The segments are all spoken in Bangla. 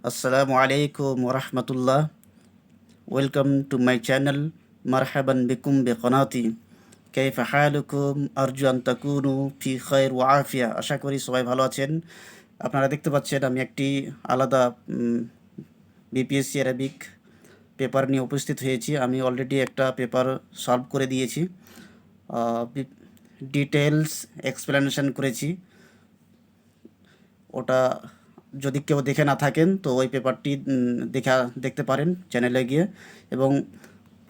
Assalamu alaikum wa rahmatullah. Welcome to my channel. Marhaban bikum bi qanati. Kayfa halukum? Arju an takunu fi khair wa afiya. আশা করি সবাই ভালো আছেন। আপনারা দেখতে পাচ্ছেন আমি একটি আলাদা বিপিএসসি অ্যারাবিক পেপার নিয়ে উপস্থিত হয়েছি। আমি অলরেডি একটা পেপার সলভ করে দিয়েছি, ডিটেলস এক্সপ্লেনেশন করেছি। ওটা যদি কেউ দেখে না থাকেন তো ওই পেপারটি দেখতে পারেন চ্যানেলে গিয়ে। এবং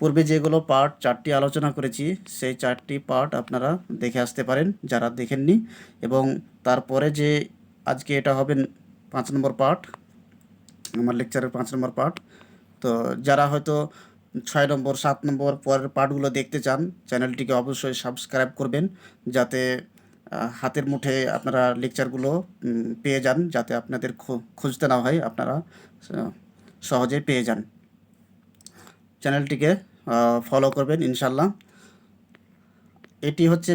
পূর্বে যেগুলো পার্ট 4টি আলোচনা করেছি সেই 4টি পার্ট আপনারা দেখে আসতে পারেন যারা দেখেননি। এবং তারপরে যে আজকে এটা হবে 5 নম্বর পার্ট, আমার লেকচারের 5 নম্বর পার্ট। তো যারা হয়তো 6 নম্বর 7 নম্বর পরের পার্টগুলো দেখতে চান চ্যানেলটিকে অবশ্যই সাবস্ক্রাইব করবেন, যাতে হাতের মুঠে আপনারা লেকচারগুলো পেয়ে যান, যাতে আপনাদের খুঁজতে না হয়, আপনারা সহজে পেয়ে যান। চ্যানেলটিকে ফলো করবেন ইনশাল্লাহ। এটি হচ্ছে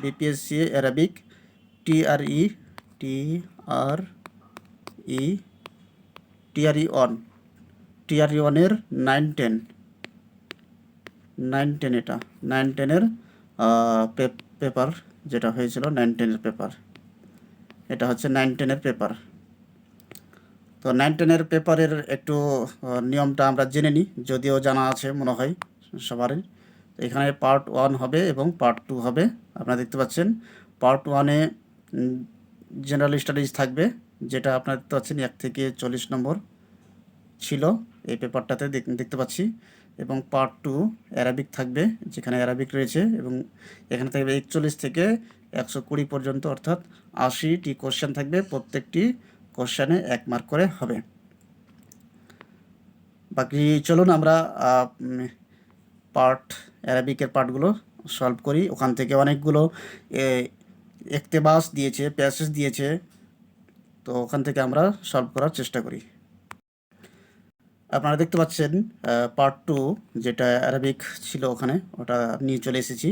BPSC Arabic TRE TRE TRE on TRE ওয়ানের 9-10 এটা 9-10-এর পেপার যেটা হয়েছিল, 9-10-এর পেপার। এটা হচ্ছে 9-10-এর পেপার। তো 9-10-এর পেপারের একটু নিয়মটা আমরা জেনে নিই, যদিও জানা আছে মনে হয় সবারই। এখানে পার্ট 1 হবে এবং পার্ট 2 হবে। আপনারা দেখতে পাচ্ছেন পার্ট 1-এ জেনারেল স্টাডিজ থাকবে, যেটা আপনারা দেখতে পাচ্ছেন 1 থেকে 40 নম্বর ছিল এই পেপারটাতে দেখতে পাচ্ছি। এবং পার্ট 2 অ্যারাবিক থাকবে, যেখানে অ্যারাবিক রয়েছে, এবং এখানে থাকবে 41 থেকে 120 পর্যন্ত, অর্থাৎ 80টি কোশ্চেন থাকবে। প্রত্যেকটি কোশ্চেনে 1 মার্ক করে হবে। বাকি চলুন আমরা অ্যারাবিকের পার্টগুলো সলভ করি। ওখান থেকে অনেকগুলো ইকতেবাস দিয়েছে, প্যাসেজ দিয়েছে, তো ওখান থেকে আমরা সলভ করার চেষ্টা করি। আপনারা দেখতে পাচ্ছেন পার্ট 2 যেটা অ্যারাবিক ছিল ওখানে, ওটা নিয়ে চলে এসেছি।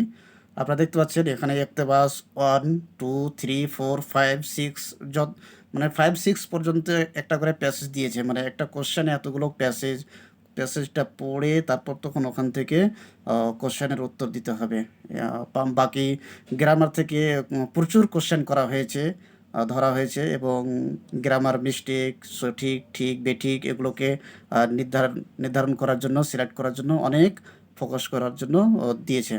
আপনারা দেখতে পাচ্ছেন এখানে ইকতেবাস 1 2 3 4 5 6 মানে 5-6 পর্যন্ত একটা করে প্যাসেজ দিয়েছে। মানে একটা কোশ্চেনে এতগুলো প্যাসেজটা পড়ে তারপর তখন ওখান থেকে কোশ্চেনের উত্তর দিতে হবে। বাকি গ্রামার থেকে প্রচুর কোশ্চেন করা হয়েছে, ধরা হয়েছে, এবং গ্রামার মিস্টেক, সঠিক, ঠিক, বেঠিক এগুলোকে নির্ধারণ করার জন্য, সিলেক্ট করার জন্য, অনেক ফোকাস করার জন্য দিয়েছে।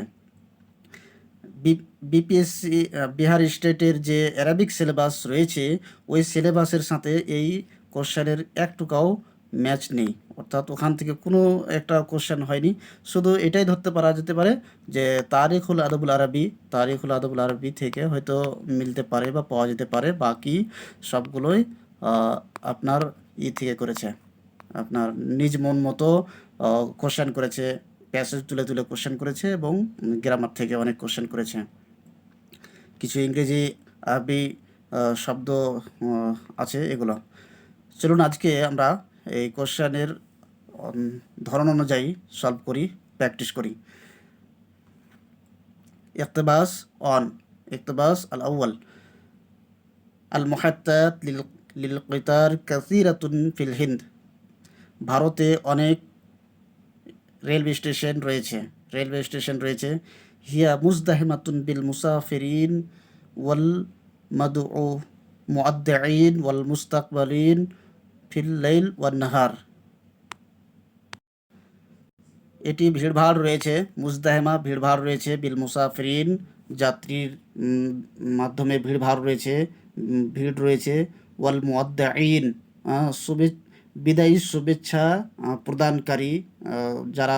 বিপিএসসি বিহার স্টেটের যে অ্যারাবিক সিলেবাস রয়েছে ওই সিলেবাসের সাথে এই কোশ্চেনের একটুকাও ম্যাচ নেই, অর্থাৎ ওখান থেকে কোনো একটা কোশ্চেন হয়নি। শুধু এটাই ধরতে পারা যেতে পারে যে তারিখুল আদবুল আরবি থেকে হয়তো মিলতে পারে বা পাওয়া যেতে পারে। বাকি সবগুলোই আপনার থেকে করেছে, আপনার নিজ মন মতো কোশ্চেন করেছে, প্যাসেজ তুলে তুলে কোশ্চেন করেছে, এবং গ্রামার থেকে অনেক কোশ্চেন করেছে। কিছু ইংরেজি আরবি শব্দ আছে এগুলো। চলুন আজকে আমরা এই কোশ্চেনের ধরন অনুযায়ী সলভ করি, প্র্যাকটিস করি। ইকতেবাস আল আউয়াল, আল মুহাত্তাত লিল কিতার কাসীরাতুন ফিল হিন্দ। ভারতে অনেক রেলওয়ে স্টেশন রয়েছে। হিয়া মুজদাহিমাতুন বিল মুসাফিরিন ওয়াল মাদউ মুআদ্দিন ওয়াল মুস্তাকবালিন ফিল লাইল ওয়ান নাহার। এটি ভিড়ভাড় রয়েছে, বিল মুসাফিরিন যাত্রীর মাধ্যমে ভিড় রয়েছে, ওয়াল মুআদ্দিন বিদায়ী শুভেচ্ছা প্রদানকারী, যারা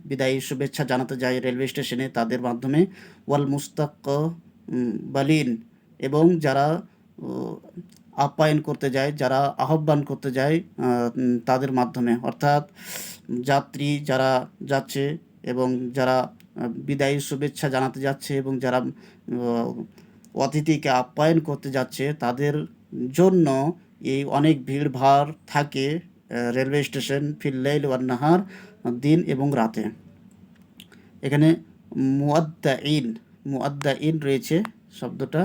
বিদায়ী শুভেচ্ছা জানাতে যায় রেলওয়ে স্টেশনে তাদের মাধ্যমে, ওয়াল মুস্তাকবালিন এবং যারা যারা আহ্বান করতে যায় তাদের মাধ্যমে, অর্থাৎ যাত্রী যারা যাচ্ছে এবং যারা বিদায়ী শুভেচ্ছা জানাতে যাচ্ছে এবং যারা অতিথিকে আপ্যায়ন করতে যাচ্ছে তাদের জন্য এই অনেক ভিড়ভাড় থাকে রেলওয়ে স্টেশন ফিল লাইল ওয়ান নাহার, দিন এবং রাতে। এখানে মুআদ্দাইন রয়েছে শব্দটা,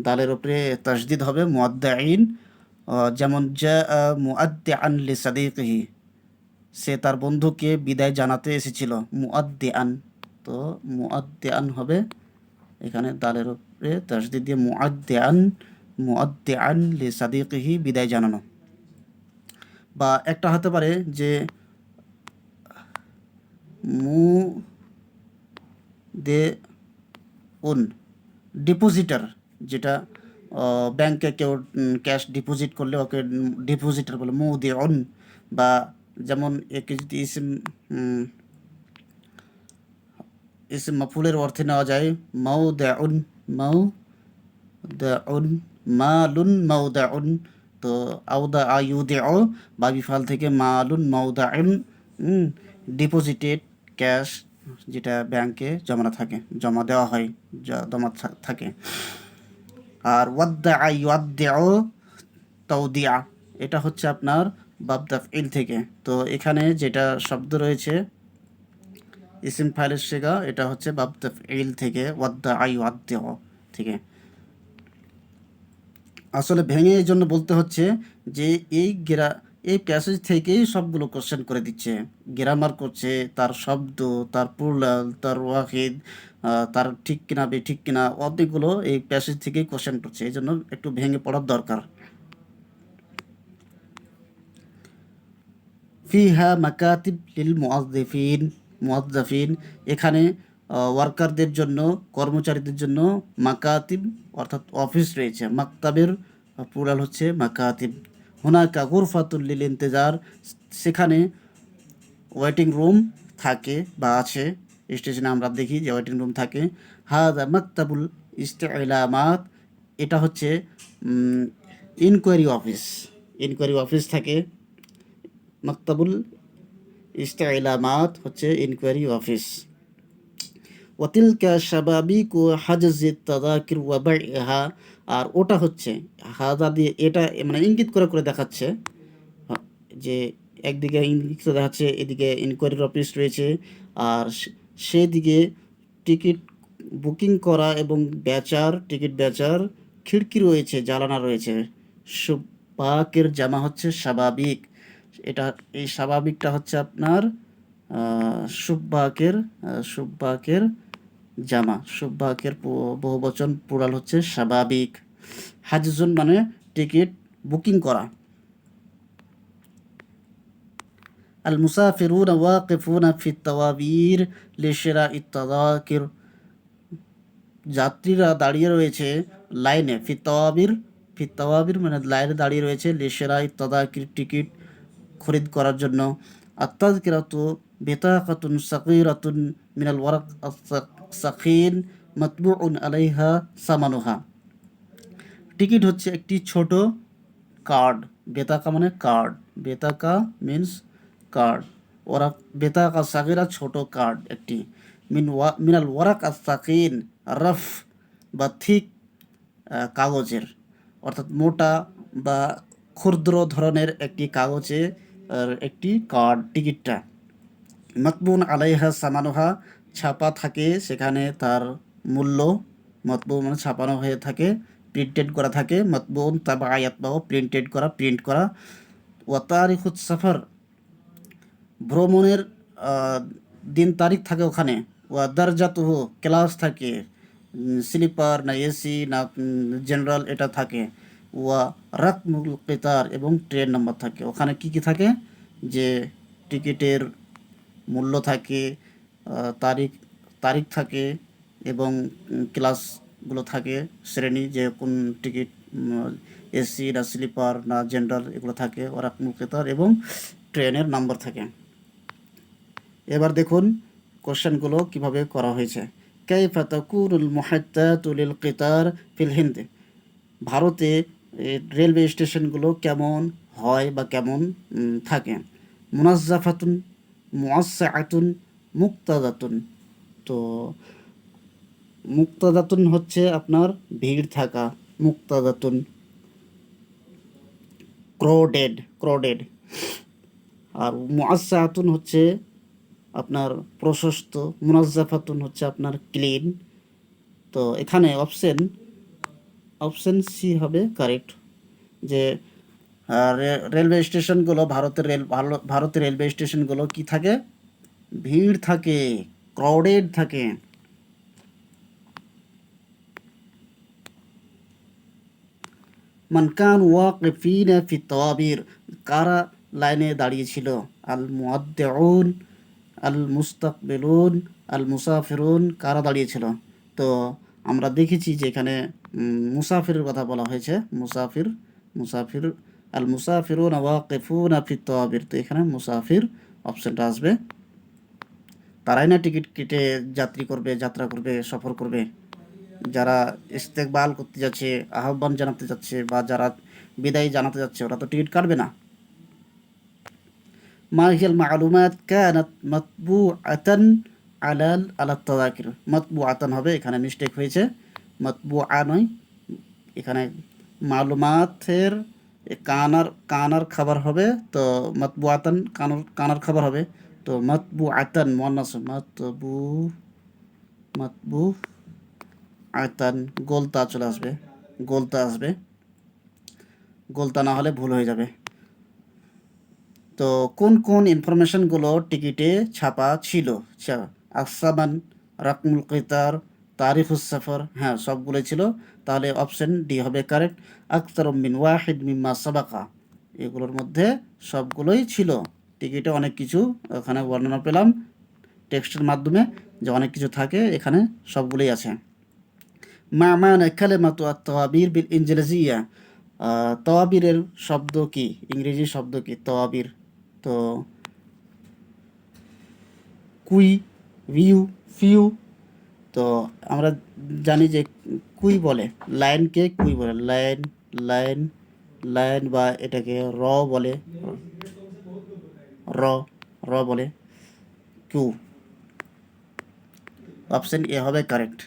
দালের ওপরে তাসদিদ হবে মুআদ্দাইন। যেমন মুআদ্দিআন লিসাদিকিহি, সে তার বন্ধুকে বিদায় জানাতে এসেছিল। মুআদ্দিআন, তো মুআদ্দিআন হবে এখানে দালের উপরে তাসদিদ দিয়ে মুআদ্দিআন, মুআদ্দিআন লিসাদিকিহি, বিদায় জানানো। বা একটা হতে পারে যে মু দে উন, ডিপোজিটার, যেটা ব্যাংকে কেউ ক্যাশ ডিপোজিট করলে ওকে ডিপোজিটার বলে, মু দে উন। বা যেমন একে যদি ইসম মাফুলের অর্থে নেওয়া যায়, মাউ দেউন, মাউ দেউন, মালুন মাউদাউন। তো আউদা আয়ুদেও বা বিফাল থেকে মালুন মাউদাউন, ডিপোজিটেড ক্যাশ, যেটা ব্যাংকে জমা দেওয়া হয়, জমা থাকে। আর ওয়াদ্দা ইউদ্দেও তাওদিয়া, এটা হচ্ছে আপনার বাব তাফঈল থেকে। তো এখানে যেটা শব্দ রয়েছে ইসিম ফাইলের শেখা, এটা হচ্ছে বাব তাফঈল থেকে, ওয়াদ্দা ইউদ্দেও থেকে। আসলে ভেঙে এই জন্য বলতে হচ্ছে যে এই প্যাসেজ থেকেই সবগুলো কোশ্চেন করে দিচ্ছে, গ্রামার করছে, তার শব্দ, তার প্লুরাল, তার ওয়াহিদ, তার ঠিক কিনা বেঠিক কিনা, অনেকগুলো এই প্যাসেজ থেকেই কোশ্চেন করছে, এই জন্য একটু ভেঙে পড়ার দরকার। ফিহা মাকাতিব লিল মুয়াজ্জাফিন, এখানে ওয়ার্কারদের জন্য, কর্মচারীদের জন্য মাকাতিব অর্থাৎ অফিস রয়েছে। মাকতাবের প্লুরাল হচ্ছে মাকাতিব। হুনাকা গুরফাতুল লিল ইন্তেজার, সেখানে ওয়েটিং রুম থাকে বা আছে, স্টেশনে আমরা দেখি যে ওয়েটিং রুম থাকে। হাদা মাকতাবুল ইস্তেইলামাত, এটা হচ্ছে ইনকোয়ারি অফিস থাকে। মাকতাবুল ইস্তেইলামাত হচ্ছে ইনকোয়ারি অফিস। ওয়াতিলকা শাবাবিকু হাজজিত তাযাকির ওয়া বাইহা, আর ওটা হচ্ছে হাদা দিয়ে, এটা মানে ইঙ্গিত করে করে দেখাচ্ছে যে একদিকে ইঙ্গিত করে দেখাচ্ছে এদিকে ইনকোয়ারির অফিস রয়েছে, আর সেদিকে টিকিট বুকিং করা এবং টিকিট বেচার খিড়কি রয়েছে, জানালা রয়েছে। সুব্বাকের জামা হচ্ছে স্বাভাবিক, এই স্বাভাবিকটা হচ্ছে আপনার সুব্বাকের জামা, সুব্বাকের বহুবচন, প্লুরাল হচ্ছে স্বাভাবিক। হাজজুন মানে টিকিট বুকিং করা। আল মুসাফিরুনা ওয়াকিফুনা ফিত তাওয়াবির লিশিরাইত তাযাকির, যাত্রীরা দাঁড়িয়ে রয়েছে লাইনে, ফিত তাওয়াবির মানে লাইনে দাঁড়িয়ে রয়েছে, লিশিরাইত তাযাকির, টিকিট খরিদ করার জন্য। আত-তাযকিরাতু বিতাকাতুন সাগীরাতুন মিনাল ওয়ারাক আস-সাখিন মাতবুউন আলাইহা সামানুহা, টিকিট হচ্ছে একটি ছোট কার্ড। বেতাকা মানে card, Betaka means card, Betaka সাগীরা ছোট কার্ড একটি, মিনাল ওয়ারাক আস-সাকিন, রাফ বা থিক কাগজের, অর্থাৎ মোটা বা ক্ষুদ্র ধরনের একটি কাগজে একটি কার্ড, টিকিটটা। মাতবুন আলাইহা সামানুহা, ছাপা থাকে সেখানে তার মূল্য। মতবু মানে ছাপানো হয়ে থাকে, প্রিন্টেড করা থাকে। মতবুন তাবায়াত বা প্রিন্ট করা। ওয়া তারিখুস সাফার, ভ্রমণের দিন তারিখ থাকে ওখানে। ওয়া দারজাতুহু, ক্লাস থাকে, স্লিপার না এসি না জেনারেল, এটা থাকে। ওয়া রাকমুল কিতার, এবং ট্রেন নাম্বার থাকে। ওখানে কি কি থাকে, যে টিকিটের মূল্য থাকে, তারিখ তারিখ থাকে, এবং ক্লাসগুলো থাকে, শ্রেণী, যে কোন টিকিট, এসি না স্লিপার না জেনারেল, এগুলো থাকে। ওরা মুকেতার এবং ট্রেনের নাম্বার থাকে। এবার দেখুন কোশ্চেনগুলো কিভাবে করা হয়েছে। কাইফা তাকুনুল মুহাত্তাতু লিল কিতার ফিল হিন্দ, ভারতে রেলওয়ে স্টেশনগুলো কেমন হয় বা কেমন থাকে। মুনাজ্জাফাতুন, মুআসসাআতুন, মুক্তাদাতুন। তো মুক্তাদাতুন হচ্ছে আপনার ভিড় থাকা, মুক্তাদাতুন। ক্রোডেড। আর মুআসসাআতুন হচ্ছে আপনার প্রশস্ত, মুনাজ্জাফাতুন হচ্ছে আপনার ক্লিন। তো এখানে অপশন সি হবে কারেক্ট, যে আর রেলওয়ে স্টেশনগুলো, ভারতের রেলওয়ে স্টেশনগুলো কি থাকে? ভিড় থাকে, ক্রাউডেড থাকে। মান কান ওয়াকিফিনা ফি তাওয়াবির, কারা লাইনে দাঁড়িয়েছিল? আল মুআদ্দিউন, আল মুস্তাকবিলুন, আল মুসাফিরুন, কারা দাঁড়িয়েছিল? তো আমরা দেখেছি যে এখানে মুসাফিরের কথা বলা হয়েছে। মুসাফির, মুসাফির, আল মুসাফিরুন ওয়াকিফুনা ফি তাওয়াবির, তো এখানে মুসাফির অপশনটা আসবে। তারাই না টিকিট কেটে যাত্রা করবে, সফর করবে। যারা ইস্তেকবাল করতে যাচ্ছে, আহ্বান জানাতে যাচ্ছে, বা যারা বিদায় জানাতে যাচ্ছে, ওরা তো টিকিট কাটবে না। মা হিয়াল মালুমাত কানাত মাতবুআতান আলা তাযাকির, মাতবুআতান হবে, এখানে মিস্টেক হয়েছে, মাতবুআ নয়, এখানে মালুমাতের কানার খাবার হবে, তো মাতবুআতান কানার খাবার হবে, তো মাতবুআতান মুয়ান্নাস, মাতবু আয়তান, গোলতা চলে আসবে, গোলতা আসবে, গোলতা না হলে ভুল হয়ে যাবে। তো কোন কোন ইনফরমেশনগুলো টিকিটে ছাপা ছিল? আসামান, রাকমুল কিতার, তারিখুস সফর, হ্যাঁ সবগুলোই ছিল। তাহলে অপশন ডি হবে কারেক্ট। আকতার মিন ওয়াহিদ মিম্মা সাবাকা, এগুলোর মধ্যে সবগুলোই ছিল। টিকিটে অনেক কিছু এখানে বর্ণনা পেলাম টেক্সটের মাধ্যমে, যে অনেক কিছু থাকে, এখানে সবগুলোই আছে। মা মানা কালিমাতু আত-তাওয়াবির বিল ইনজিলিজিয়া, তওয়াবিরের শব্দ কি? ইংরেজি শব্দ কি তওয়াবির? তো কুই, ভিউ, ফিউ। তো আমরা জানি যে কুই বলে, লাইনকে কুই বলে, লাইন, লাইন, লাইন, বা এটাকে বলে, র র বলে, কিউ। অপশন এ হবে কারেক্ট।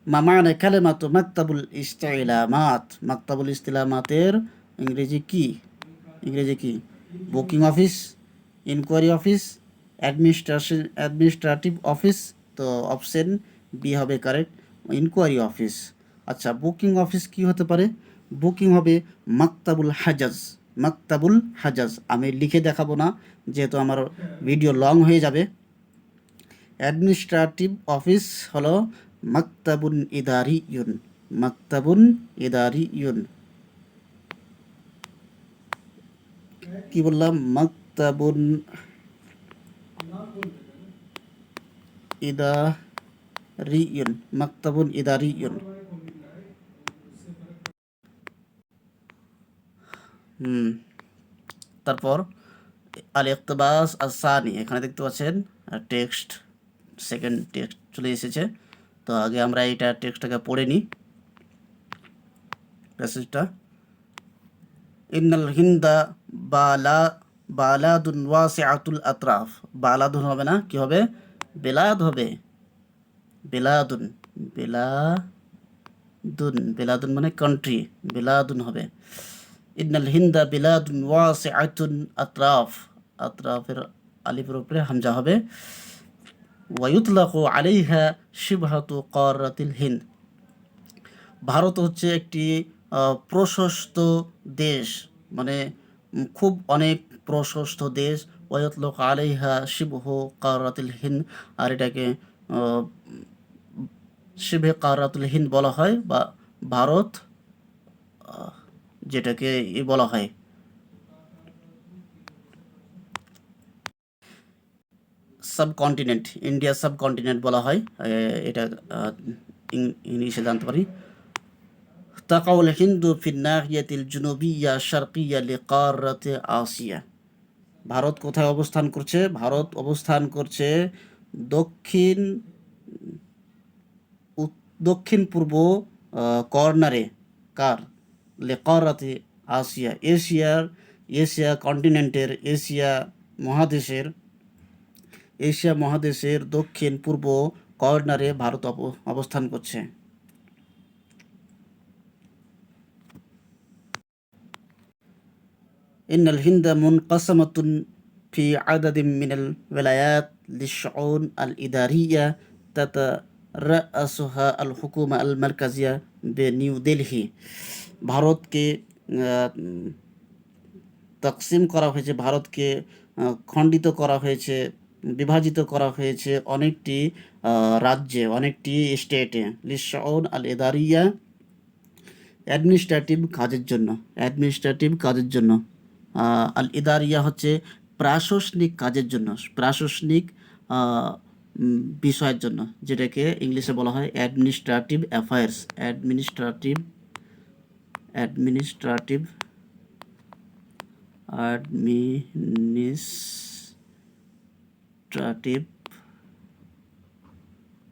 মা মানা কালিমাতু মাকতাবুল ইস্তিলামাত, মাকতাবুল ইস্তিলামাতের ইংরেজি কি? ইংরেজি কি? Booking office, inquiry office, administrative office. তো অপশন বি হবে কারেক্ট, ইনকোয়ারি অফিস। আচ্ছা, বুকিং অফিস কি হতে পারে? বুকিং হবে মাকতাবুল হাজাজ, মাকতাবুল হাজাজ। আমি লিখে দেখাবো না, যেহেতু আমার ভিডিও লং হয়ে যাবে। অ্যাডমিনিস্ট্রেটিভ অফিস হলো মাকতাবুন ইদারিয়ুন, মাকতাবুন ইদারিয়ুন। কি বললাম? মাকতাবুন ইদারিয়ুন, মাকতাবুন ইদারিয়ুন। তারপর আল ইকতিবাস আসানি, এখানে দেখতে পাচ্ছেন টেক্সট, সেকেন্ড টেক্সট চলে এসেছে। তো আগে আমরা এইটা টেক্সটটাকে পড়ে নিই, প্যাসেজটা। ইন্নাল হিন্দা বালা বালাদুন ওয়াসিআতুল আতরাফ, বালাদুন হবে না, কি হবে? বেলাদ হবে, বেলাদুন, বেলাদুন মানে কান্ট্রি, বেলাদুন হবে। ইন্নাল হিন্দা বিলাদুন ওয়াসিআতুন আতরাফ, আতরাফের আলিফের উপরে হামজা হবে। ওয়ায়ুতলাকু আলাইহা শিবহাতু কারাতিল হিন্দ, ভারত হচ্ছে একটি প্রশস্ত দেশ, মানে খুব অনেক প্রশস্ত দেশ। ওয়ায়ুতলাকু আলাইহা শিবহু কারাতিল হিন্দ, আর এটাকে শিবে কারাতুল হিন্দ বলা হয়, বা ভারত যেটাকে বলা হয়। সাবকন্টিনেন্ট, ইন্ডিয়া সাবকন্টিনেন্ট বলা হয়, এটা ইংলিশে জানতে পারি। তাকাউল হিন্দু ফিন নাহিয়াতিল জুনুবিয়া শারকিয়া লিকারাতি আসিয়া, ভারত কোথায় অবস্থান করছে? ভারত অবস্থান করছে দক্ষিণ দক্ষিণ পূর্ব কর্নারে, কার? লিকারাতি আসিয়া, এশিয়া কন্টিনেন্টের, এশিয়া মহাদেশের দক্ষিণ পূর্ব কর্নারে ভারত অবস্থান করছে। ইন্নাল হিন্দা মুনকাসামাতুন ফি আদাদিম মিনাল ওয়ালায়াত লিশ-শুউন আল-ইদারিয়া তাতারা'আসুহা আল-হুকুমা আল-মারকাজিয়া নিউ দিল্লি, ভারতকে তাকসিম করা হয়েছে, ভারতকে খণ্ডিত করা হয়েছে, বিভাজিত করা হয়েছে অনেকটি রাজ্যে, অনেকটি স্টেটে। লিশউন আল ইদারিয়া, অ্যাডমিনিস্ট্রেটিভ কাজের জন্য, অ্যাডমিনিস্ট্রেটিভ কাজের জন্য। আল ইদারিয়া হচ্ছে প্রশাসনিক কাজের জন্য, প্রশাসনিক বিষয়ের জন্য, যেটাকে ইংলিশে বলা হয় administrative affairs. Administrative administrative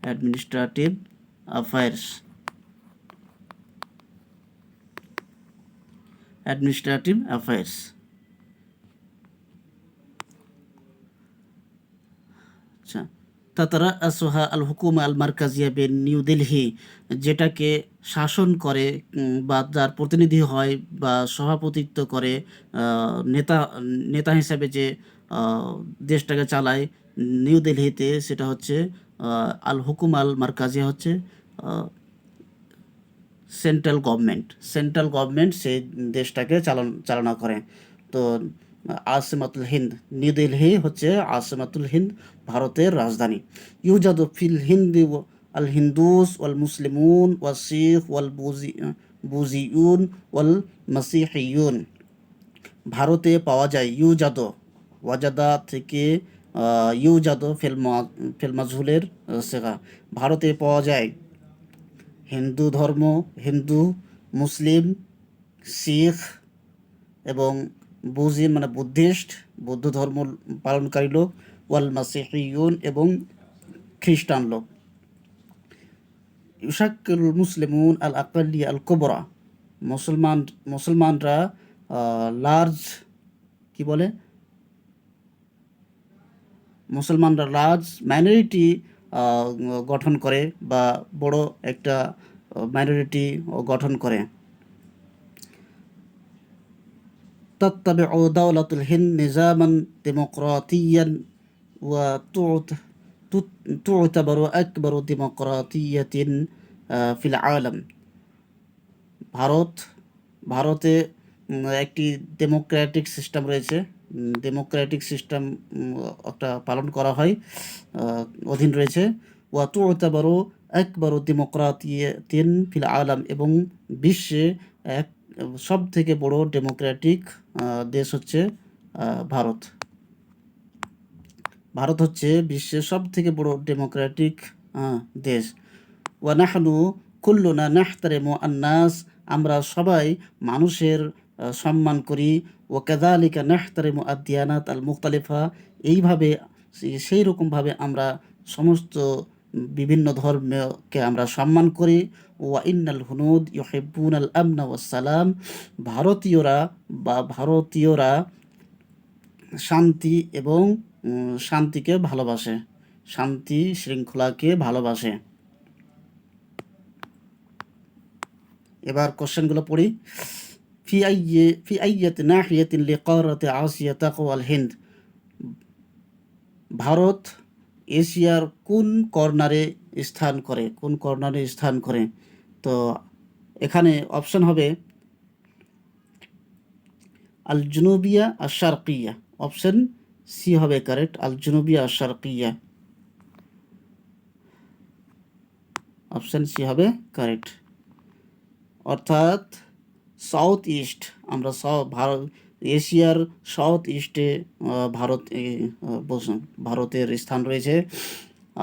administrative affairs, administrative affairs. আচ্ছা, তাতারাসুহা আল হুকুমা আল মারকাজিয়া বিন নিউ দিল্লি, যেটাকে শাসন করে বা যার প্রতিনিধি হয় বা সভাপতিত্ব করে, নেতা নেতা হিসাবে যে দেশটাকে চালায় নিউ দিল্লিতে, সেটা হচ্ছে আল হুকুম আল মারকাজিয়া, হচ্ছে সেন্ট্রাল গভর্নমেন্ট সেই দেশটাকে চালনা করে। তো আসিমাতুল হিন্দ, নিউ দিল্লি হচ্ছে আসিমাতুল হিন্দ, ভারতের রাজধানী। ইউজাদু ফিল হিন্দি আল হিন্দুস ওয়াল মুসলিমুন ওয়াল শিখ ওয়াল বুজিউন ওয়াল মাসিহিয়ুন। ভারতে পাওয়া যায় ইউজাদ, ওয়াজাদা থেকে ইউজাদ ফিল মাজহুলের সেগা। ভারতে পাওয়া যায় হিন্দু ধর্ম, হিন্দু, মুসলিম, শিখ এবং বুজিন মানে বুদ্ধিস্ট, বৌদ্ধ ধর্ম পালনকারী লোক, ওয়াল মাসিহিয়ুন এবং খ্রিস্টান লোক। ইউশাক্কিল মুসলিমুন আল আকালিয়া আল কুবরা, মুসলমানরা লার্জ, কি বলে, মুসলমানরা লার্জ মাইনরিটি গঠন করে বা বড় একটা মাইনরিটি গঠন করে। تتبع دولة الهند نظاما ديمقراطيا وتعتبر أكبر ديمقراطية في العالم। ভারতে একটি ডেমোক্রেটিক সিস্টেম রয়েছে, ডেমোক্রেটিক সিস্টেম একটা পালন করা হয়, অধীন রয়েছে। ওয়া তু'তাবারু আকবারু ডেমোক্রাতিয়াতিন ফিল আলাম, এবং বিশ্বে এক সব থেকে বড় ডেমোক্রেটিক দেশ হচ্ছে ভারত। ভারত হচ্ছে বিশ্বের সব থেকে বড় ডেমোক্রেটিক দেশ। ওয়া নাহনু কুল্লুনা নাহতারিমু আন্নাস, আমরা সবাই মানুষের সম্মান করি। ওয়া কাযালিকা নাহতারিমু আদ-দিয়ানাত আল মুখতালিফা, এইভাবে সেই রকমভাবে আমরা সমস্ত বিভিন্ন ধর্মকে আমরা সম্মান করি। ওয়া ইন্নাল হুনুদ ইউহিব্বুনাল আমনা ওয়াস সালাম, ভারতীয়রা শান্তি এবং শান্তিকে ভালোবাসে, শান্তি শৃঙ্খলাকে ভালোবাসে। এবার কোশ্চেনগুলো পড়ি। ফি আইয়াতি নাহিয়াতিন লিকারাতি আসিয়া তাকওয়াল হিন্দ, ভারত এশিয়ার কোন কর্নারে স্থান করে? তো এখানে অপশন হবে আল জুনুবিয়া আর শারকিয়া। অপশন সি হবে কারেক্ট, আল জুনুবিয়া আর শারকিয়া। অপশন সি হবে কারেক্ট, অর্থাৎ সাউথ ইস্ট। আমরা এশিয়ার সাউথ ইস্টে ভারতের স্থান রয়েছে।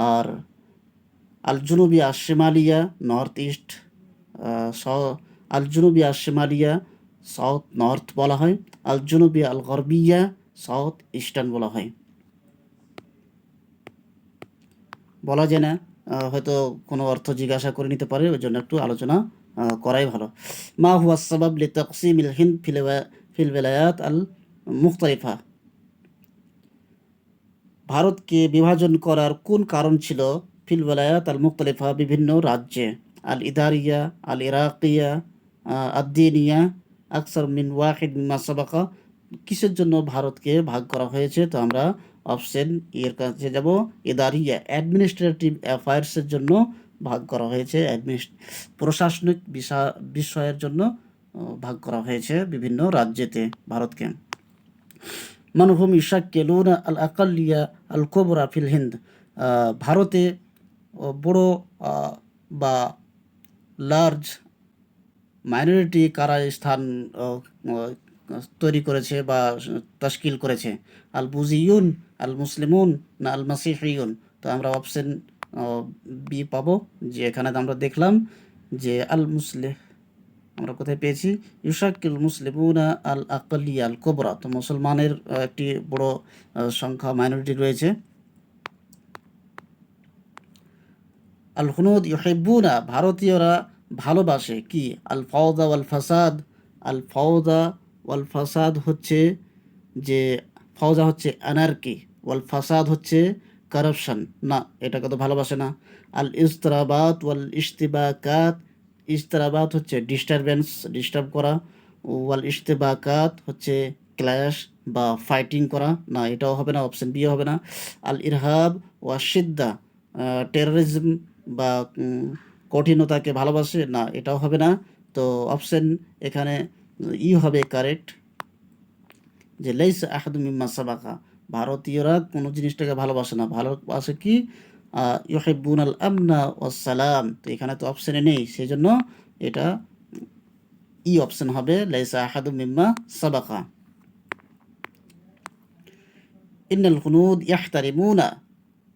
আর আল জুনুবিয়া শিমালিয়া নর্থ ইস্ট, আল জুনুবিয়া শিমালিয়া সাউথ নর্থ বলা হয়। আল জুনুবিয়া আল গরবিয়া সাউথ ইস্টার্ন বলা হয়। বলা যায় না, হয়তো কোনো অর্থ জিজ্ঞাসা করে নিতে পারে, ওই জন্য একটু আলোচনা করাই ভালো। মা হুয়া সাবাব লি তাকসিমিল হিন্দ ফিল ওয়ালায়াত আল মুখতালিফা, ভারতকে বিভাজন করার কোন কারণ ছিল? ফিল ওয়ালায়াত আল মুখতালিফা, বিভিন্ন রাজ্যে। আল ইদারিয়া, আল ইরাকিয়া, আদ্দিনিয়া, আকসার মিন ওয়াহিদ মিম্মা সাবাকা, কিসের জন্য ভারতকে ভাগ করা হয়েছে? তো আমরা অপশন এর কাছে যাব, ইদারিয়া অ্যাডমিনিস্ট্রেটিভ অ্যাফেয়ার্সের জন্য ভাগ করা হয়েছে, প্রশাসনিক বিষয়ের জন্য ভাগ করা হয়েছে বিভিন্ন রাজ্যেতে ভারতকে। মানহুম ইশাক্কিলুনা আল আকালিয়া আল কুবরা ফিল হিন্দ। ভারতে বড় বা লার্জ মাইনরিটি কারা স্থান তৈরি করেছে বা তাশকিল করেছে? আল বুজিয়ুন, আল মুসলিমুন, না আল মাসিহিয়ুন? তো আমরা অপশন বি পাবো, যে এখানে আমরা দেখলাম যে আল মুসলিম আমরা কোথায় পেয়েছি, ইউশাক্কিল মুসলিমুনা আল আকালিয়া আল কোবরা। তো মুসলমানের একটি বড় সংখ্যা মাইনরিটি রয়েছে। আল হুনুদ ইউহিব্বুনা, ভারতীয়রা ভালোবাসে কি? আল ফাওদা ওয়াল ফাসাদ। আল ফাওদা ওয়াল ফাসাদ হচ্ছে যে ফাওদা হচ্ছে অ্যানার্কি, ওয়াল ফাসাদ হচ্ছে কারাপশন। না, এটাকে তো ভালোবাসে না। আল ইজতরাবাত ওয়াল ইশতিবাকাত, ইজতরাবাত হচ্ছে ডিস্টারবেন্স, ডিস্টার্ব করা। ওয়াল ইশতিবাকাত হচ্ছে ক্ল্যাশ বা ফাইটিং করা। না, এটাও হবে না, অপশন বি হবে না। আল ইরহাব ওয়া সিদ্দা, টেরোরিজম বা কঠিনতাকে ভালোবাসে। না, এটাও হবে না। তো অপশন এখানে ই হবে কারেক্ট, যে লাইসা আহাদু মিম্মা সাবাকা, ভারতীয়রা কোনো জিনিসটাকে ভালোবাসে না, ভালোবাসে কি? ইউহিব্বুন আল আমনা ওয়াস সালাম। তো এখানে তো অপশনে নেই, সেই জন্য এটা ই অপশন হবে, লাইসা আহাদু মিম্মা সাবাকা। ইন্নাল হুনুদ ইয়াহতারিমুনা,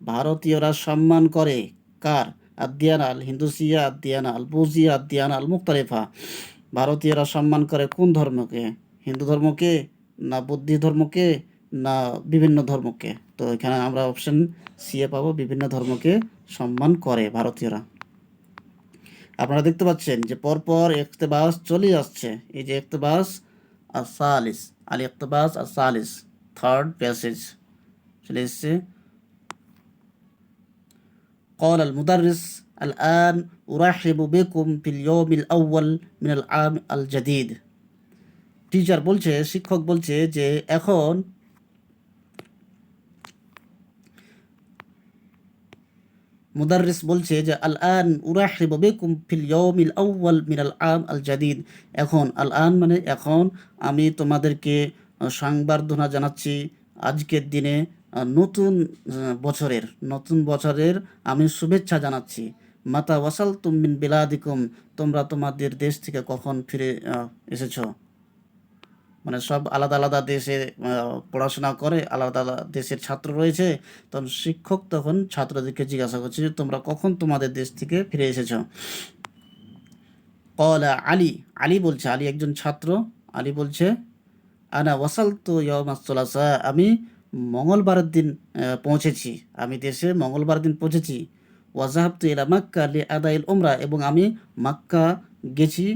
ভারতীয়রা সম্মান করে কার? আদিয়ানা আল হিন্দুসিয়া, আদিয়ানা আল বুজিয়া, আদিয়ানা আল মুখতালিফা। ভারতীয়রা সম্মান করে কোন ধর্মকে? হিন্দু ধর্মকে, না বৌদ্ধ ধর্মকে, না বিভিন্ন ধর্মকে? তো এখানে আমরা অপশন সি এ পাবো, বিভিন্ন ধর্মকে সম্মান করে ভারতীয়রা। আপনারা দেখতে পাচ্ছেন যে পরপর ইকতেবাস চলে আসছে। এই যে ইকতেবাস আসালিস, আল ইকতেবাস আসালিস, থার্ড প্যাসেজ চলে এসছে। قال المدرس الآن أرحب بكم في اليوم الأول من العام الجديد। টিচার বলছে, শিক্ষক বলছে যে এখন মুদাররিস বলছে যে আল আন উরাহিবু বিকুম ফিল ইয়াউমিল আউয়াল মিনাল আম আল জাদিদ। এখন আল আন মানে এখন, আমি তোমাদেরকে সংবর্ধনা জানাচ্ছি আজকের দিনে নতুন বছরের আমি শুভেচ্ছা জানাচ্ছি। মাতা ওয়াসালতুম মিন বিলাদিকুম, তোমরা তোমাদের দেশ থেকে কখন ফিরে এসেছো? মানে সব আলাদা আলাদা দেশে পড়াশোনা করে, আলাদা আলাদা দেশের ছাত্র রয়েছে। তখন শিক্ষক তখন ছাত্রদেরকে জিজ্ঞাসা করছে যে তোমরা কখন তোমাদের দেশ থেকে ফিরে এসেছো? কলা আলী, আলী বলছে, আলী একজন ছাত্র, আলী বলছে আনা ওয়াসালতু ইয়াউমাস সুলাসা, আমি মঙ্গলবারের দিন পৌঁছেছি, আমি দেশে মঙ্গলবার দিন পৌঁছেছি। ওয়াজাহাবতু ইলা মাক্কা লি আদাইল উমরা, এবং আমি মাক্কা গেছি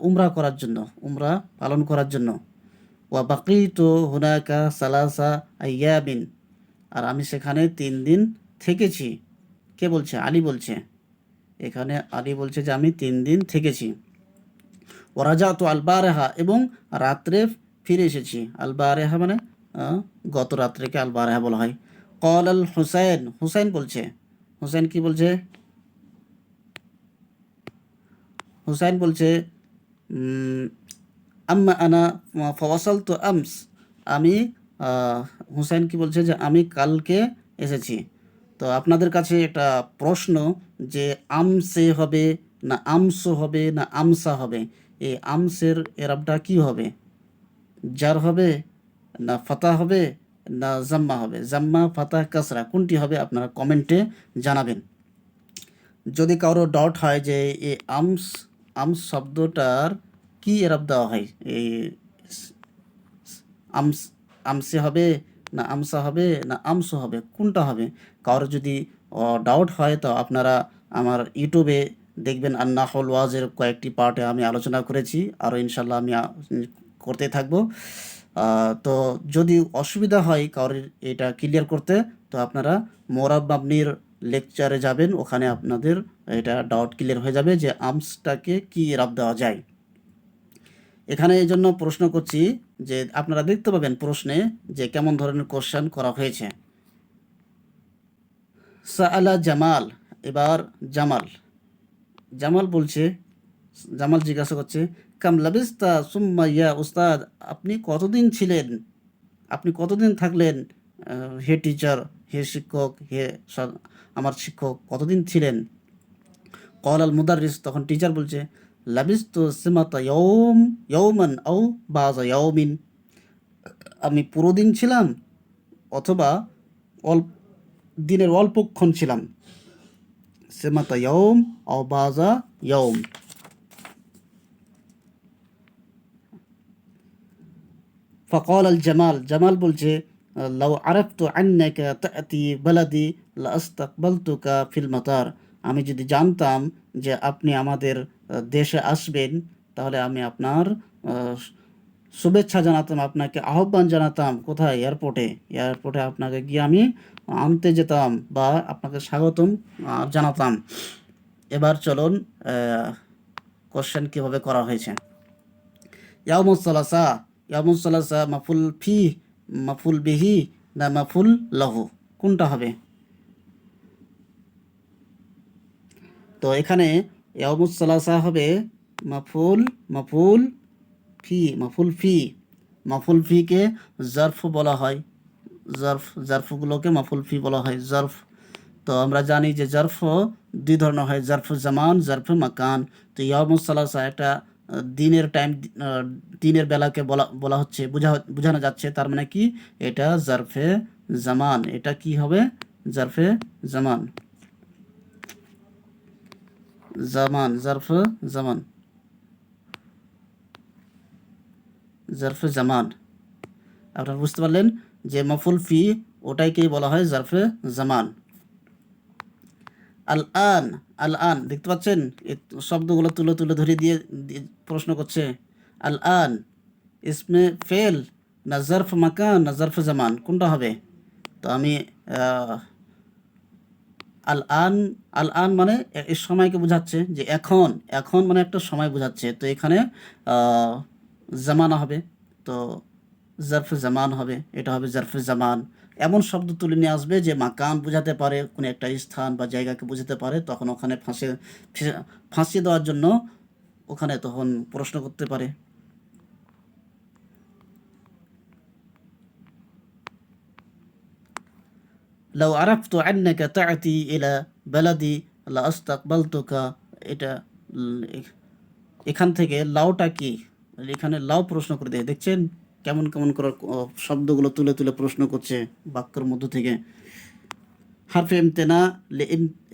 উমরা করার জন্য, উমরা পালন করার জন্য। ওয়া বাকিতু হুনাকা সালাসা আইয়ামিন, আর আমি সেখানে 3 দিন থেকেছি। কে বলছে? আলী বলছে। এখানে আলী বলছে যে আমি 3 দিন থেকেছি। ও রাজাতু আল বারেহা, এবং রাত্রে ফিরে এসেছি। আল বারেহা মানে গত রাত্রেকে আল বারেহা বলা হয়। কল আল হুসাইন, হুসাইন বলছে, হুসাইন কি বলছে? হুসাইন বলছে আম্মা আনা ফওয়াসালতু আমস, আমি হুসাইন কি বলছে যে আমি কালকে এসেছি। তো আপনাদের কাছে একটা প্রশ্ন, যে আমসে হবে না আমসো হবে না আমসা হবে? এই আমসের এরাবটা কি হবে? জার হবে, না ফাতা হবে, না জাম্মা হবে? জাম্মা, ফাতা, কাসরা কোনটি হবে? আপনারা কমেন্টে জানাবেন। যদি কারো ডাউট হয় যে এই আমস, আমস শব্দটার কি এরাব দেওয়া হয়, এই আমস, আমসে হবে না আমসা হবে না আমসো হবে, কোনটা হবে? কারো যদি ডাউট হয় তো আপনারা আমার ইউটিউবে দেখবেন, আর নাহল ওয়াজের কয়েকটি পার্টে আমি আলোচনা করেছি, আরও ইনশাল্লাহ আমি করতে থাকবো। তো যদি অসুবিধা হয় কারোর এটা ক্লিয়ার করতে, তো আপনারা মোরাব মাবনির লেকচারে যাবেন, ওখানে আপনাদের এটা ডাউট ক্লিয়ার হয়ে যাবে যে আমসটাকে কি এরাব দেওয়া যায়। এখানে এই জন্য প্রশ্ন করছি যে আপনারা দেখতে পাবেন প্রশ্নে যে কেমন ধরনের কোশ্চেন করা হয়েছে। সাআলা জামাল, এবার জামাল, জামাল বলছে, জামাল জিজ্ঞাসা করছে কাম লাবিস্তা সুম্মা ইয়া উস্তাদ, আপনি কতদিন ছিলেন, আপনি কতদিন থাকলেন, হে টিচার, হে শিক্ষক, হে আমার শিক্ষক কতদিন ছিলেন। কল আল মুদারিস, তখন টিচার বলছে লাবিস্তু সিমাতা ইয়ৌমান আও বাযা ইয়াউমিন, আমি পুরো দিন ছিলাম অথবা অল্প দিনের অল্পক্ষণ ছিলাম। সিমাতা ইয়ৌম আও বাযা ইয়াউম। ফকল আল জামাল, জামাল বলছে লাউ আরাফতু আন্নাকা তাতি বালাদি লাস্তাকবালতুকা ফিল মাতার, আমি যদি জানতাম যে আপনি আমাদের দেশে আসবেন, তাহলে আমি আপনার শুভেচ্ছা জানাতাম, আপনাকে আহ্বান জানাতাম। কোথায়? এয়ারপোর্টে। এয়ারপোর্টে আপনাকে গিয়ে আমি আনতে যেতাম বা আপনাকে স্বাগতম জানাতাম। এবার চলুন কোশ্চেন কীভাবে করা হয়েছে। ইয়াউমুস সালাসা, ইয়াউমুস সালাসা মাফুল ফি, মাফুল বিহি না মাফুল লাহু, কোনটা হবে? তো এখানে ইয়াউমুস সালাসা হবে মাফুল, মাফুল ফি, মাফুল ফি। মাফুল ফিকে জারফ বলা হয়, জারফগুলোকে মাফুল ফি বলা হয়, জারফ। তো আমরা জানি যে জারফ দুই ধরনের হয়, জারফ জামান, জারফ মাকান। তো ইয়াউমুস সালাসা একটা দিনের টাইম, দিনের বেলাকে বলা বলা হচ্ছে, বোঝানো যাচ্ছে। তার মানে কি? এটা জারফে জামান। এটা কি হবে? জারফে জামান, জামান, জারফ জামান, জারফে জামান। আপনারা বুঝতে পারলেন যে মাফুল ফি ওটাইকেই বলা হয় জারফে জামান। আল আন, আল আন দেখতে পাচ্ছেন এই শব্দগুলো তুলে তুলে ধরে দিয়ে প্রশ্ন করছে। আল আন ইসমে ফেল না জারফ মাকান না জারফ জামান, কোনটা হবে? তো আমি আল আন, আল আন মানে এই সময়কে বোঝাচ্ছে, যে এখন, এখন মানে একটা সময় বোঝাচ্ছে। তো এখানে জামানা হবে, তো জারফে জামান হবে, এটা হবে জারফে জামান। এমন শব্দ তুলে নিয়ে আসবে যে মাকান বোঝাতে পারে, কোনো একটা স্থান বা জায়গাকে বোঝাতে পারে, তখন ওখানে ফাঁসিয়ে দেওয়ার জন্য ওখানে তখন প্রশ্ন করতে পারে। লাউ আরাফতু আন্নাকা তা'তি ইলা বালাদি লা আস্তাকবালতুকা, এটা এখান থেকে লাউটা কি, এখানে লাউ প্রশ্ন করে দেয়। দেখছেন কেমন কেমন করে শব্দগুলো তুলে তুলে প্রশ্ন করছে বাক্যের মধ্য থেকে। হারফে ইমতেনা,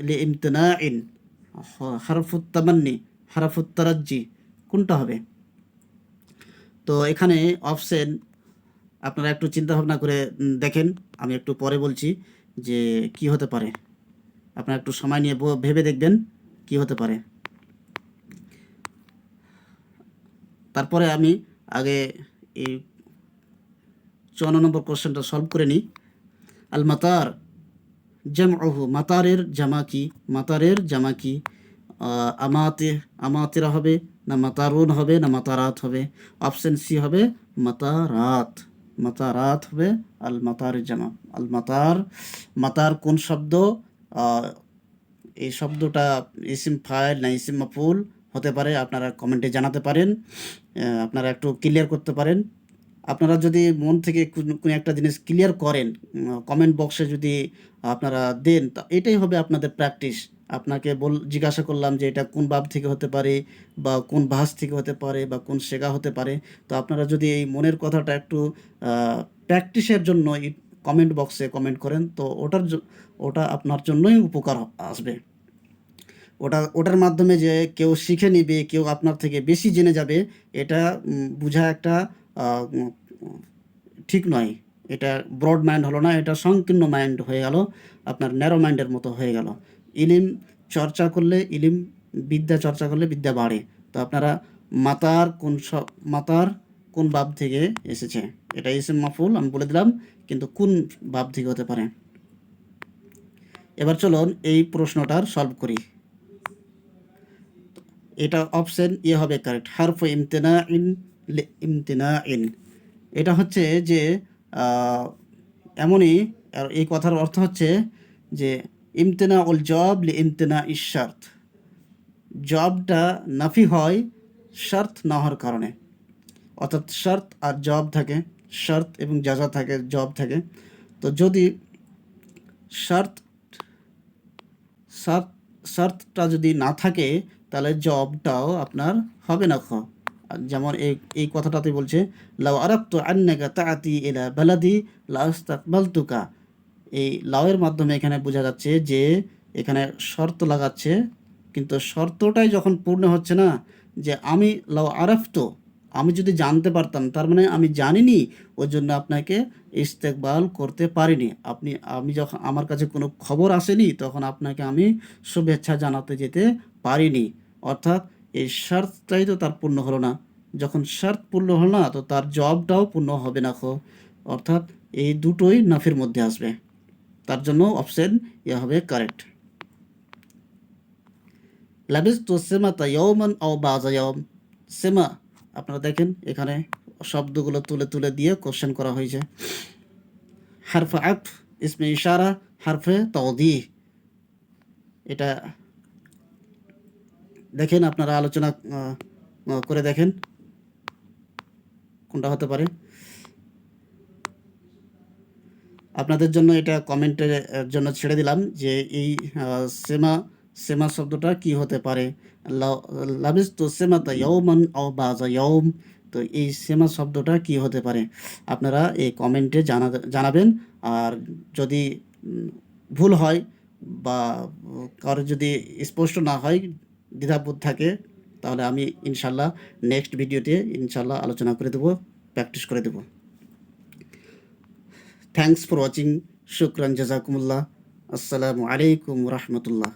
লে ইমতেনা ইন, হারফুত তামান্নি, হারফুত তারাজ্জি, কোনটা হবে? তো এখানে অপশন আপনারা একটু চিন্তা ভাবনা করে দেখেন, আমি একটু পরে বলছি যে কি হতে পারে। আপনারা একটু সময় নিয়ে ভেবে দেখবেন কি হতে পারে। তারপরে আমি আগে এই 54 নম্বর কোশ্চেনটা সলভ করে নিই। আল মাতার জামউহু, মাতারের জামা কি? মাতারের জামা কি? আমাতে, আমাতেরা হবে না মাতারুন হবে না মাতারাত হবে? অপশন সি হবে মাতারাত, মাতারাত হবে আল মাতারের জামা। আল মাতার, মাতার কোন শব্দ? এই শব্দটা ইসিম ফাইল না ইসিম মাফুল হতে পারে, আপনারা কমেন্টে জানাতে পারেন, আপনারা একটু ক্লিয়ার করতে পারেন। আপনারা যদি মন থেকে কোনো একটা জিনিস ক্লিয়ার করেন, কমেন্ট বক্সে যদি আপনারা দেন, তা এটাই হবে আপনাদের প্র্যাকটিস। আপনাকে জিজ্ঞাসা করলাম যে এটা কোন বাব থেকে হতে পারে বা কোন ভাস থেকে হতে পারে বা কোন শেখা হতে পারে। তো আপনারা যদি এই মনের কথাটা একটু প্র্যাকটিসের জন্য এই কমেন্ট বক্সে কমেন্ট করেন, তো ওটা আপনার জন্যই উপকার আসবে। ওটার মাধ্যমে যে কেউ শিখে নিবে, কেউ আপনার থেকে বেশি জেনে যাবে, এটা বোঝা একটা ঠিক নয়। এটা ব্রড মাইন্ড হলো না, এটা সংকীর্ণ মাইন্ড হয়ে গেল, আপনার ন্যারো মাইন্ডের মতো হয়ে গেল। ইলিম চর্চা করলে ইলিম, বিদ্যা চর্চা করলে বিদ্যা বাড়ে। তো আপনারা মাতার মাতার কোন বাব থেকে এসেছে, এটা ইসিম মাফুল আমি বলে দিলাম, কিন্তু কোন বাব থেকে হতে পারে। এবার চলুন এই প্রশ্নটার সলভ করি। এটা অপশন এ হবে কারেক্ট, হারফ ইমতেনা ইন, ইমতেনা ইন। এটা হচ্ছে যে এমনই, আর এই কথার অর্থ হচ্ছে যে ইমতেনা উল জব লি ইমতেনা ইশার্ত, জবটা নাফি হয় শর্ত না হওয়ার কারণে। অর্থাৎ শর্ত আর জবাব থাকে, শর্ত এবং জাযা থাকে, জবাব থাকে। তো যদি শর্ত শর্ত শর্তটা যদি না থাকে তাহলে জবটাও আপনার হবে না। আর যেমন এই কথাটাতে বলছে লাউ আরাফতু আন্নাকা তাআতি ইলা বালাদি লাস্তাকবালতুকা। এই লাউয়ের মাধ্যমে এখানে বোঝা যাচ্ছে যে এখানে শর্ত লাগাচ্ছে, কিন্তু শর্তটাই যখন পূর্ণ হচ্ছে না, যে আমি লাউ আরাফতু, আমি যদি জানতে পারতাম, তার মানে আমি জানিনি, ওই জন্য আপনাকে ইস্তেকবাল করতে পারিনি। আমি যখন আমার কাছে কোনো খবর আসেনি তখন আপনাকে আমি শুভেচ্ছা জানাতে যেতে পারিনি। অর্থাৎ এই শর্তটাই তো তার পূর্ণ হলো না। যখন শর্ত পূর্ণ হলো না তো তার জবটাও পূর্ণ হবে না। অর্থাৎ এই দুটোই নাফির মধ্যে আসবে। তার জন্য অপশন ইয়ে হবে কারেক্ট। লাবিস্তু সিমাতা ইয়াওমান আও বাযা ইয়াওম। সিমা, আপনারা দেখেন এখানে শব্দগুলো তুলে তুলে দিয়ে কোশ্চেন করা হয়েছে। হারফে আতফ, ইসমে ইশারা, হারফে তাওদীহ। এটা দেখেন, আপনারা আলোচনা করে দেখেন কোনটা হতে পারে। আপনাদের জন্য এটা কমেন্টের জন্য ছেড়ে দিলাম যে এই সেমা সেমা শব্দটা কি হতে পারে। লাবিস্তু সিমাতা ইয়াওমান আও বাযা ইয়াওম। তো এই সেমা শব্দটা কি হতে পারে আপনারা এই কমেন্টে জানাবেন। আর যদি ভুল হয় বা কারো যদি স্পষ্ট না হয়, দ্বিধাবোধ থাকে, তাহলে আমি ইনশাল্লাহ নেক্সট ভিডিওতে ইনশাল্লাহ আলোচনা করে দেবো, প্র্যাকটিস করে দেবো। Thanks for watching. শুকরান, জাজাকুমুল্লাহ। আসসালামু আলাইকুম রহমতুল্লাহ।